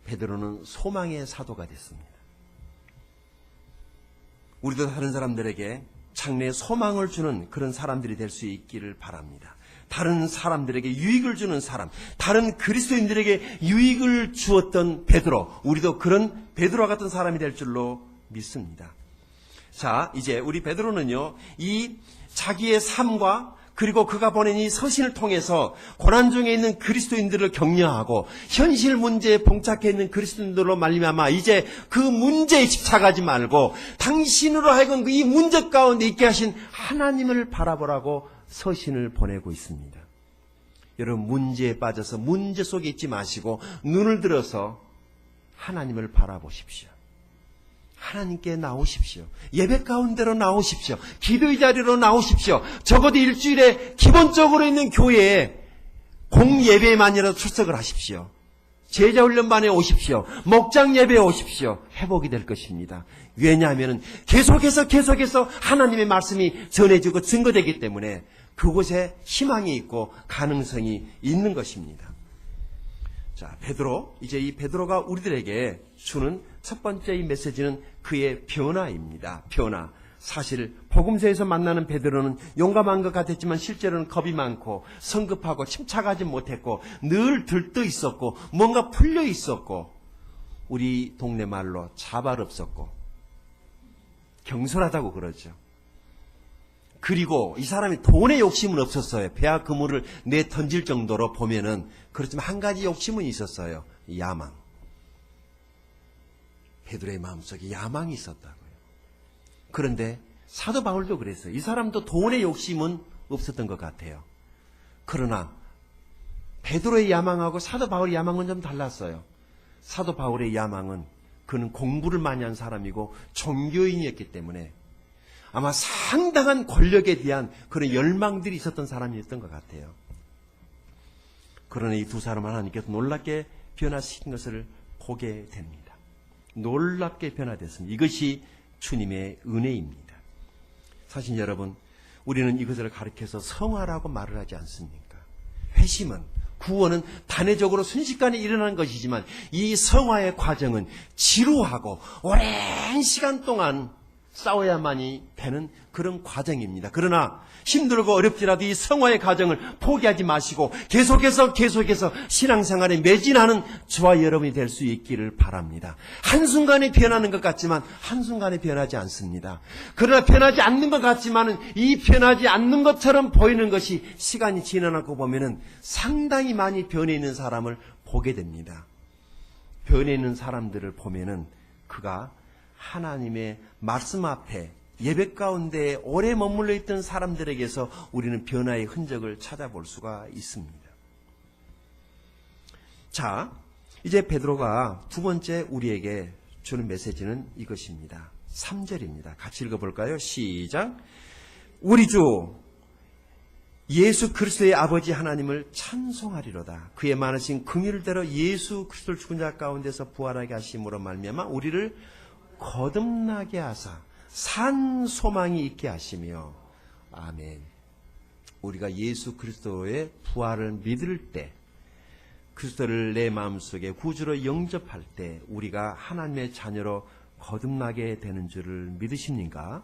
베드로는 소망의 사도가 됐습니다. 우리도 다른 사람들에게 장래에 소망을 주는 그런 사람들이 될 수 있기를 바랍니다. 다른 사람들에게 유익을 주는 사람, 다른 그리스도인들에게 유익을 주었던 베드로, 우리도 그런 베드로와 같은 사람이 될 줄로 믿습니다. 자, 이제 우리 베드로는요, 이 자기의 삶과 그리고 그가 보낸 이 서신을 통해서 고난 중에 있는 그리스도인들을 격려하고 현실 문제에 봉착해 있는 그리스도인들로 말미암아 이제 그 문제에 집착하지 말고 당신으로 하여금 이 문제 가운데 있게 하신 하나님을 바라보라고 서신을 보내고 있습니다. 여러분, 문제에 빠져서 문제 속에 있지 마시고 눈을 들어서 하나님을 바라보십시오. 하나님께 나오십시오. 예배 가운데로 나오십시오. 기도의 자리로 나오십시오. 적어도 일주일에 기본적으로 있는 교회에 공예배만이라도 출석을 하십시오. 제자훈련반에 오십시오. 목장 예배에 오십시오. 회복이 될 것입니다. 왜냐하면 계속해서 하나님의 말씀이 전해지고 증거되기 때문에 그곳에 희망이 있고 가능성이 있는 것입니다. 자, 베드로, 이제 이 베드로가 우리들에게 주는 첫 번째 이 메시지는 그의 변화입니다. 변화. 사실 복음서에서 만나는 베드로는 용감한 것 같았지만 실제로는 겁이 많고 성급하고 침착하지 못했고 늘 들떠 있었고 뭔가 풀려 있었고 우리 동네 말로 자발 없었고 경솔하다고 그러죠. 그리고 이 사람이 돈에 욕심은 없었어요. 배와 그물을 내 던질 정도로 보면은. 그렇지만 한 가지 욕심은 있었어요. 야망. 베드로의 마음속에 야망이 있었다고요. 그런데 사도 바울도 그랬어요. 이 사람도 돈의 욕심은 없었던 것 같아요. 그러나 베드로의 야망하고 사도 바울의 야망은 좀 달랐어요. 사도 바울의 야망은 그는 공부를 많이 한 사람이고 종교인이었기 때문에 아마 상당한 권력에 대한 그런 열망들이 있었던 사람이었던 것 같아요. 그러나 이 두 사람을 하나님께서 놀랍게 변화시킨 것을 보게 됩니다. 놀랍게 변화됐습니다. 이것이 주님의 은혜입니다. 사실 여러분, 우리는 이것을 가르쳐서 성화라고 말을 하지 않습니까? 회심은, 구원은 단회적으로 순식간에 일어나는 것이지만 이 성화의 과정은 지루하고 오랜 시간 동안 싸워야만이 되는 그런 과정입니다. 그러나 힘들고 어렵지라도 이 성화의 과정을 포기하지 마시고 계속해서 신앙생활에 매진하는 저와 여러분이 될 수 있기를 바랍니다. 한순간에 변하는 것 같지만 한순간에 변하지 않습니다. 그러나 변하지 않는 것 같지만은 이 변하지 않는 것처럼 보이는 것이 시간이 지나고 보면은 상당히 많이 변해 있는 사람을 보게 됩니다. 변해 있는 사람들을 보면은 그가 하나님의 말씀 앞에 예배 가운데 오래 머물러 있던 사람들에게서 우리는 변화의 흔적을 찾아볼 수가 있습니다. 자, 이제 베드로가 두 번째 우리에게 주는 메시지는 이것입니다. 3절입니다. 같이 읽어볼까요? 시작. 우리 주 예수 그리스도의 아버지 하나님을 찬송하리로다. 그의 많으신 긍휼대로 예수 그리스도를 죽은 자 가운데서 부활하게 하심으로 말미암아 우리를 거듭나게 하사 산 소망이 있게 하시며. 아멘. 우리가 예수 그리스도의 부활을 믿을 때, 그리스도를 내 마음속에 구주로 영접할 때 우리가 하나님의 자녀로 거듭나게 되는 줄을 믿으십니까?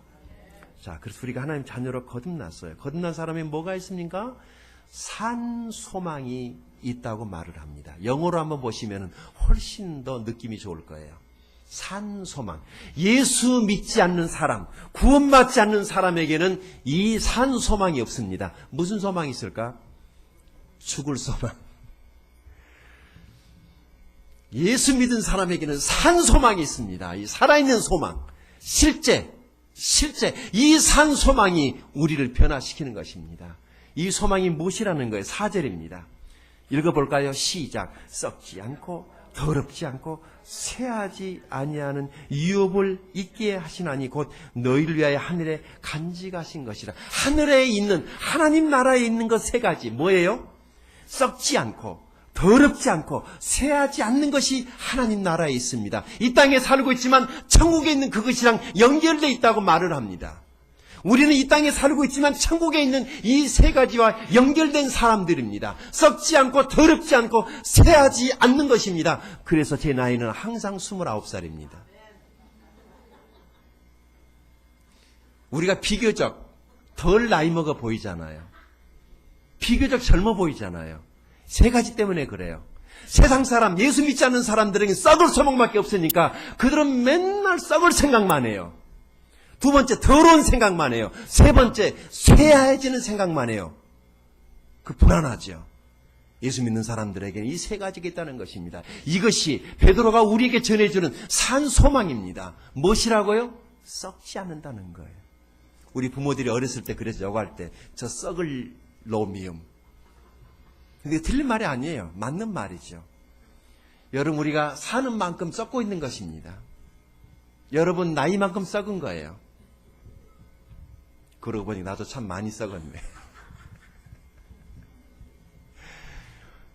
자, 그래서 우리가 하나님 자녀로 거듭났어요. 거듭난 사람이 뭐가 있습니까? 산 소망이 있다고 말을 합니다. 영어로 한번 보시면 훨씬 더 느낌이 좋을 거예요. 산 소망. 예수 믿지 않는 사람, 구원받지 않는 사람에게는 이 산 소망이 없습니다. 무슨 소망이 있을까? 죽을 소망. 예수 믿은 사람에게는 산 소망이 있습니다. 이 살아있는 소망. 실제 이 산 소망이 우리를 변화시키는 것입니다. 이 소망이 무엇이라는 거예요? 4절입니다. 읽어볼까요? 시작. 썩지 않고 더럽지 않고 쇠하지 아니하는 유업을 있게 하시나니 곧 너희를 위하여 하늘에 간직하신 것이라. 하늘에 있는 하나님 나라에 있는 것 세 가지 뭐예요? 썩지 않고 더럽지 않고 쇠하지 않는 것이 하나님 나라에 있습니다. 이 땅에 살고 있지만 천국에 있는 그것이랑 연결되어 있다고 말을 합니다. 우리는 이 땅에 살고 있지만 천국에 있는 이 세 가지와 연결된 사람들입니다. 썩지 않고 더럽지 않고 쇠하지 않는 것입니다. 그래서 제 나이는 항상 29살입니다. 우리가 비교적 덜 나이 먹어 보이잖아요. 비교적 젊어 보이잖아요. 세 가지 때문에 그래요. 세상 사람, 예수 믿지 않는 사람들에게 썩을 소망밖에 없으니까 그들은 맨날 썩을 생각만 해요. 두 번째, 더러운 생각만 해요. 세 번째, 쇠해지는 생각만 해요. 그 불안하죠. 예수 믿는 사람들에게는 이 세 가지가 있다는 것입니다. 이것이 베드로가 우리에게 전해주는 산 소망입니다. 무엇이라고요? 썩지 않는다는 거예요. 우리 부모들이 어렸을 때 그래서 요구할 때 저 썩을 놈이요. 근데 틀린 말이 아니에요. 맞는 말이죠. 여러분, 우리가 사는 만큼 썩고 있는 것입니다. 여러분 나이만큼 썩은 거예요. 그러고 보니 나도 참 많이 썩었네.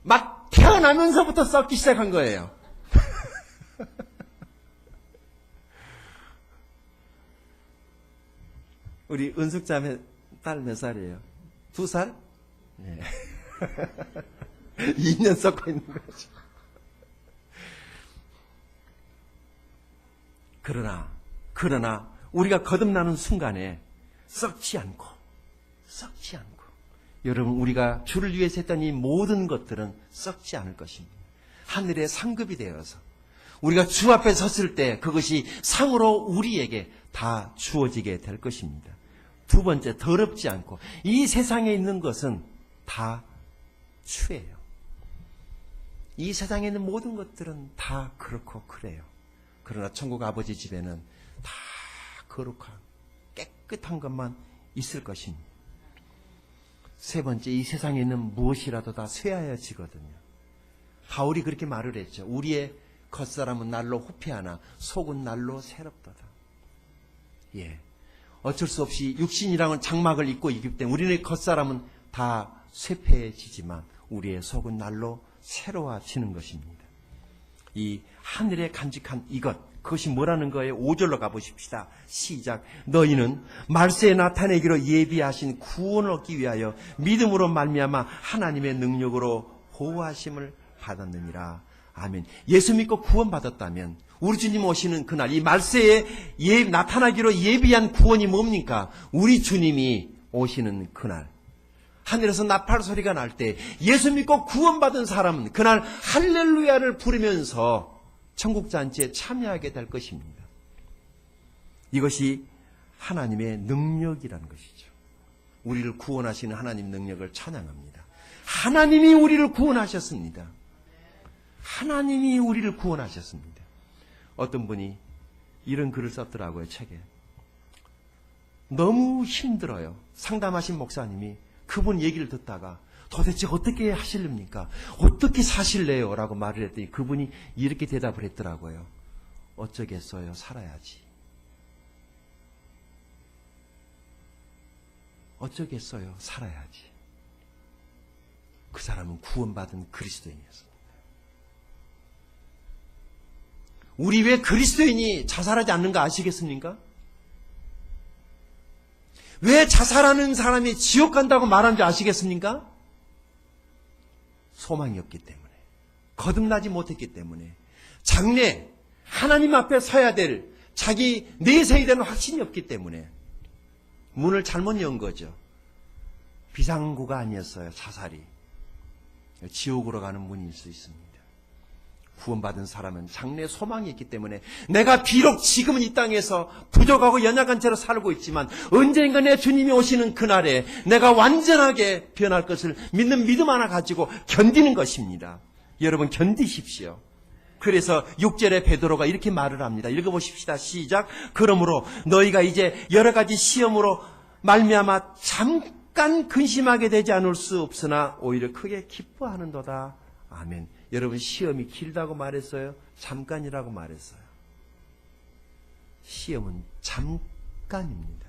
막 태어나면서부터 썩기 시작한 거예요. 우리 은숙자매 딸 몇 살이에요? 2살? 네. 2년 썩고 있는 거죠. 그러나 우리가 거듭나는 순간에 썩지 않고 여러분, 우리가 주를 위해서 했던 이 모든 것들은 썩지 않을 것입니다. 하늘의 상급이 되어서 우리가 주 앞에 섰을 때 그것이 상으로 우리에게 다 주어지게 될 것입니다. 두 번째, 더럽지 않고. 이 세상에 있는 것은 다 추해요. 이 세상에 있는 모든 것들은 다 그렇고 그래요. 그러나 천국 아버지 집에는 다 거룩한 깨끗한 것만 있을 것입니다. 세 번째, 이 세상에 있는 무엇이라도 다 쇠하여지거든요. 바울이 그렇게 말을 했죠. 우리의 겉사람은 날로 후패하나 속은 날로 새롭도다. 예, 어쩔 수 없이 육신이랑은 장막을 입고 있기 때문에 우리의 겉사람은 다 쇠폐해지지만 우리의 속은 날로 새로워지는 것입니다. 이 하늘에 간직한 그것이 뭐라는 거예요? 5절로 가보십시다. 시작. 너희는 말세에 나타내기로 예비하신 구원을 얻기 위하여 믿음으로 말미암아 하나님의 능력으로 보호하심을 받았느니라. 아멘. 예수 믿고 구원받았다면 우리 주님 오시는 그날 이 말세에 나타나기로 예비한 구원이 뭡니까? 우리 주님이 오시는 그날 하늘에서 나팔 소리가 날 때 예수 믿고 구원받은 사람은 그날 할렐루야를 부르면서 천국 잔치에 참여하게 될 것입니다. 이것이 하나님의 능력이라는 것이죠. 우리를 구원하시는 하나님 능력을 찬양합니다. 하나님이 우리를 구원하셨습니다. 하나님이 우리를 구원하셨습니다. 어떤 분이 이런 글을 썼더라고요, 책에. 너무 힘들어요. 상담하신 목사님이 그분 얘기를 듣다가 도대체 어떻게 하실랍니까? 어떻게 사실래요? 라고 말을 했더니 그분이 이렇게 대답을 했더라고요. 어쩌겠어요? 살아야지. 어쩌겠어요? 살아야지. 그 사람은 구원받은 그리스도인이었습니다. 우리 왜 그리스도인이 자살하지 않는가 아시겠습니까? 왜 자살하는 사람이 지옥 간다고 말하는지 아시겠습니까? 소망이 없기 때문에, 거듭나지 못했기 때문에, 장래 하나님 앞에 서야 될 자기 내세에 대한 확신이 없기 때문에 문을 잘못 연 거죠. 비상구가 아니었어요. 자살이. 지옥으로 가는 문일 수 있습니다. 구원받은 사람은 장래 소망이 있기 때문에 내가 비록 지금은 이 땅에서 부족하고 연약한 채로 살고 있지만 언젠가 내 주님이 오시는 그날에 내가 완전하게 변할 것을 믿는 믿음 하나 가지고 견디는 것입니다. 여러분 견디십시오. 그래서 6절에 베드로가 이렇게 말을 합니다. 읽어보십시다. 시작. 그러므로 너희가 이제 여러 가지 시험으로 말미암아 잠깐 근심하게 되지 않을 수 없으나 오히려 크게 기뻐하는도다. 아멘. 여러분 시험이 길다고 말했어요? 잠깐이라고 말했어요. 시험은 잠깐입니다.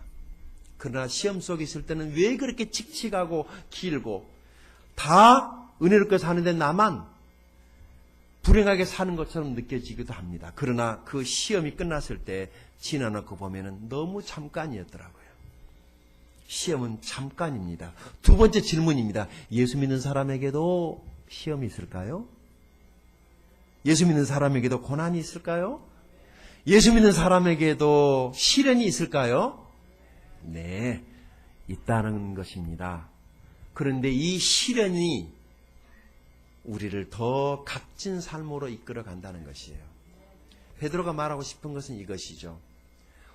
그러나 시험 속에 있을 때는 왜 그렇게 칙칙하고 길고 다 은혜롭게 사는데 나만 불행하게 사는 것처럼 느껴지기도 합니다. 그러나 그 시험이 끝났을 때 지나놓고 보면은 너무 잠깐이었더라고요. 시험은 잠깐입니다. 두 번째 질문입니다. 예수 믿는 사람에게도 시험이 있을까요? 예수 믿는 사람에게도 고난이 있을까요? 예수 믿는 사람에게도 시련이 있을까요? 네, 있다는 것입니다. 그런데 이 시련이 우리를 더 값진 삶으로 이끌어 간다는 것이에요. 베드로가 말하고 싶은 것은 이것이죠.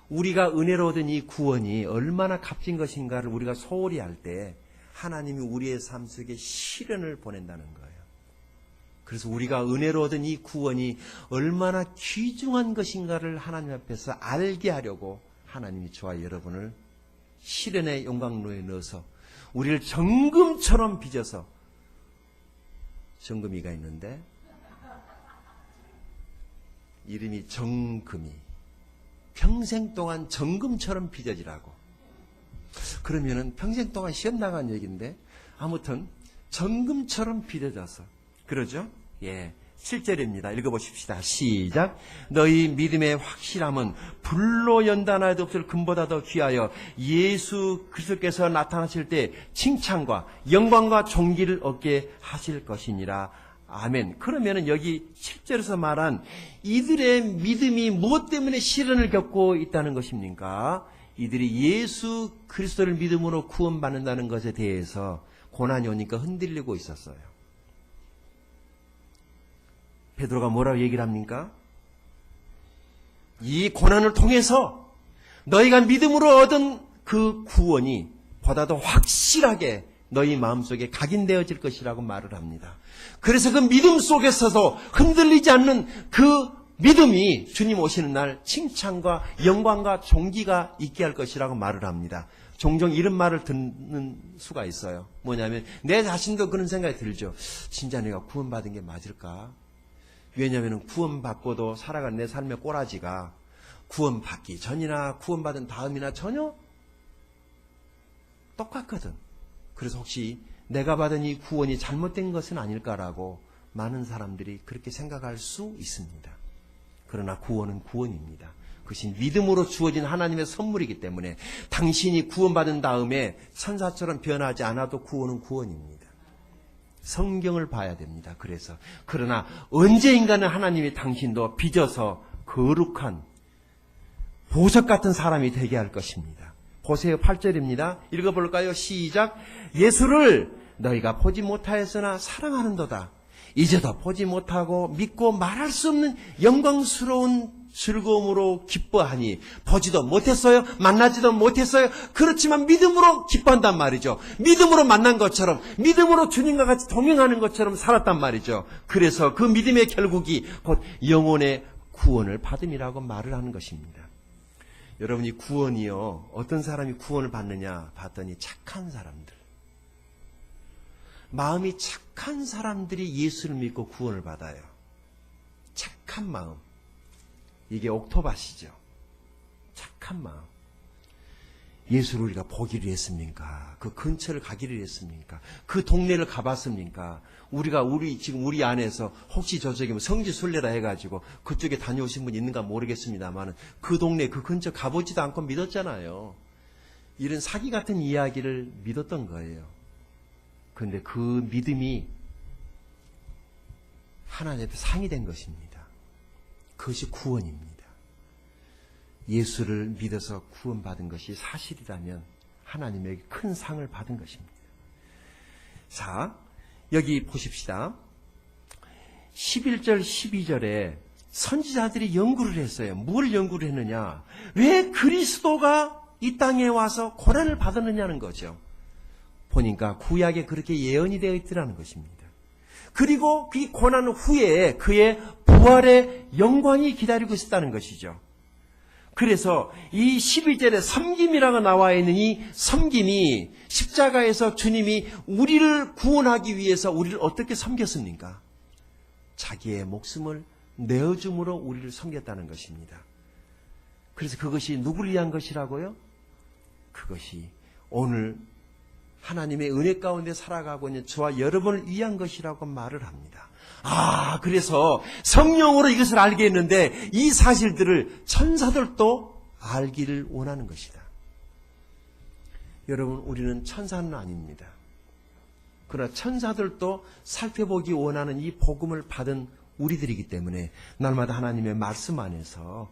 우리가 은혜로 얻은 이 구원이 얼마나 값진 것인가를 우리가 소홀히 할 때 하나님이 우리의 삶 속에 시련을 보낸다는 거예요. 그래서 우리가 은혜로 얻은 이 구원이 얼마나 귀중한 것인가를 하나님 앞에서 알게 하려고 하나님이 저와 여러분을 시련의 용광로에 넣어서 우리를 정금처럼 빚어서, 정금이가 있는데 이름이 정금이, 평생 동안 정금처럼 빚어지라고. 그러면은 평생 동안 시험 나간 얘기인데 아무튼 정금처럼 빚어져서 그러죠? 예. 7절입니다. 읽어보십시다. 시작. 너희 믿음의 확실함은 불로 연단하여도 없을 금보다 더 귀하여 예수 그리스도께서 나타나실 때 칭찬과 영광과 존귀를 얻게 하실 것이니라. 아멘. 그러면은 여기 7절에서 말한 이들의 믿음이 무엇 때문에 시련을 겪고 있다는 것입니까? 이들이 예수 그리스도를 믿음으로 구원받는다는 것에 대해서 고난이 오니까 흔들리고 있었어요. 베드로가 뭐라고 얘기를 합니까? 이 고난을 통해서 너희가 믿음으로 얻은 그 구원이 보다 더 확실하게 너희 마음속에 각인되어질 것이라고 말을 합니다. 그래서 그 믿음 속에서도 흔들리지 않는 그 믿음이 주님 오시는 날 칭찬과 영광과 존귀가 있게 할 것이라고 말을 합니다. 종종 이런 말을 듣는 수가 있어요. 뭐냐면 내 자신도 그런 생각이 들죠. 진짜 내가 구원받은 게 맞을까? 왜냐하면 구원받고도 살아가는 내 삶의 꼬라지가 구원받기 전이나 구원받은 다음이나 전혀 똑같거든. 그래서 혹시 내가 받은 이 구원이 잘못된 것은 아닐까라고 많은 사람들이 그렇게 생각할 수 있습니다. 그러나 구원은 구원입니다. 그것이 믿음으로 주어진 하나님의 선물이기 때문에 당신이 구원받은 다음에 천사처럼 변하지 않아도 구원은 구원입니다. 성경을 봐야 됩니다. 그래서 그러나 언제인가는 하나님이 당신도 빚어서 거룩한 보석 같은 사람이 되게 할 것입니다. 보세요. 8절입니다. 읽어볼까요? 시작. 예수를 너희가 보지 못하였으나 사랑하는도다. 이제도 보지 못하고 믿고 말할 수 없는 영광스러운 즐거움으로 기뻐하니 보지도 못했어요. 만나지도 못했어요. 그렇지만 믿음으로 기뻐한단 말이죠. 믿음으로 만난 것처럼 믿음으로 주님과 같이 동행하는 것처럼 살았단 말이죠. 그래서 그 믿음의 결국이 곧 영혼의 구원을 받음이라고 말을 하는 것입니다. 여러분 이 구원이요. 어떤 사람이 구원을 받느냐 봤더니 착한 사람들. 마음이 착한 사람들이 예수를 믿고 구원을 받아요. 착한 마음. 이게 옥토밭이죠. 착한 마음. 예수를 우리가 보기로 했습니까? 그 근처를 가기로 했습니까? 그 동네를 가봤습니까? 지금 우리 안에서 혹시 저쪽에 뭐 성지순례라 해가지고 그쪽에 다녀오신 분 있는가 모르겠습니다만 그 동네 그 근처 가보지도 않고 믿었잖아요. 이런 사기 같은 이야기를 믿었던 거예요. 그런데 그 믿음이 하나님 앞에 상이 된 것입니다. 그것이 구원입니다. 예수를 믿어서 구원받은 것이 사실이라면 하나님에게 큰 상을 받은 것입니다. 자, 여기 보십시다. 11절, 12절에 선지자들이 연구를 했어요. 뭘 연구를 했느냐? 왜 그리스도가 이 땅에 와서 고난을 받았느냐는 거죠. 보니까 구약에 그렇게 예언이 되어 있더라는 것입니다. 그리고 그 고난 후에 그의 부활의 영광이 기다리고 있었다는 것이죠. 그래서 이 12절에 섬김이라고 나와 있는 이 섬김이 십자가에서 주님이 우리를 구원하기 위해서 우리를 어떻게 섬겼습니까? 자기의 목숨을 내어줌으로 우리를 섬겼다는 것입니다. 그래서 그것이 누구를 위한 것이라고요? 그것이 오늘 하나님의 은혜 가운데 살아가고 있는 저와 여러분을 위한 것이라고 말을 합니다. 그래서 성령으로 이것을 알게 했는데 이 사실들을 천사들도 알기를 원하는 것이다. 여러분, 우리는 천사는 아닙니다. 그러나 천사들도 살펴보기 원하는 이 복음을 받은 우리들이기 때문에 날마다 하나님의 말씀 안에서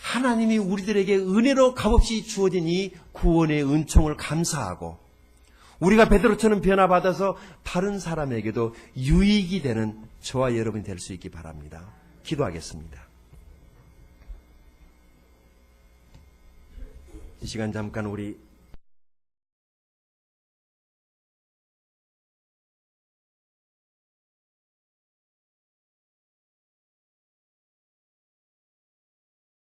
하나님이 우리들에게 은혜로 값없이 주어진 이 구원의 은총을 감사하고 우리가 베드로처럼 변화받아서 다른 사람에게도 유익이 되는 저와 여러분이 될 수 있기 바랍니다. 기도하겠습니다. 이 시간 잠깐 우리